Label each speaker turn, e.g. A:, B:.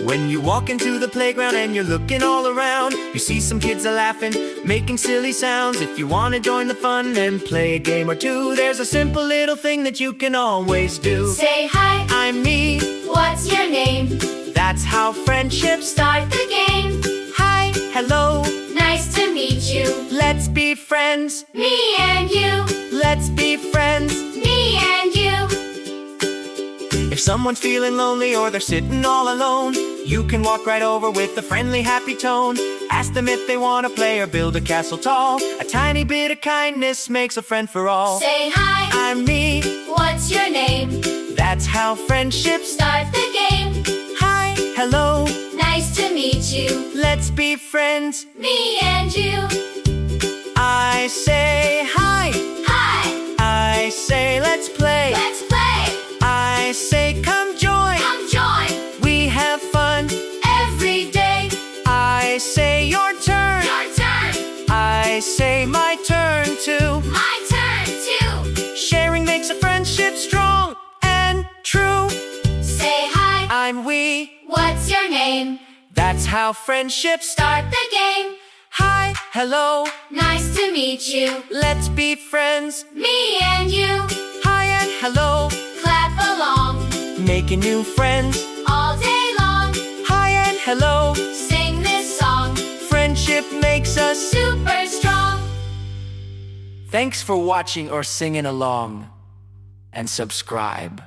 A: When you walk into the playground and you're looking all around, you see some kids laughing, making silly sounds. If you want to join the fun and play a game or two, there's a simple little thing that you can always do.
B: Say hi,
A: I'm me.
B: what's your name?
A: That's how friendships
B: Start the game.
A: Hi, hello,
B: Nice to meet you.
A: let's be friends.
B: Me and you.
A: Let's be friends.
B: Me and you.
A: If someone's feeling lonely or they're sitting all alone, you can walk right over with a friendly, happy tone. Ask them if they want to play or build a castle tall. A tiny bit of kindness makes a friend for all.
B: Say hi,
A: I'm me.
B: what's your name?
A: That's how friendships
B: Start the game.
A: Hi, hello,
B: Nice to meet you.
A: let's be friends.
B: Me and you.
A: I say hi.
B: Hi,
A: I say let's play.
B: let's play.
A: I say come join.
B: Come join.
A: We have fun.
B: Every day.
A: I say your turn.
B: Your turn.
A: I say my turn too.
B: My turn too.
A: Sharing makes a friendship strong and true.
B: Say hi,
A: I'm we.
B: what's your name?
A: That's how friendships
B: Start the game.
A: Hi, hello,
B: Nice to meet you.
A: let's be friends.
B: Me and you.
A: Hi and hello,
B: Clap along.
A: making new friends.
B: All day long.
A: Hi and hello,
B: Sing this song.
A: friendship makes us.
B: Super strong.
A: Thanks for watching or singing along, and subscribe.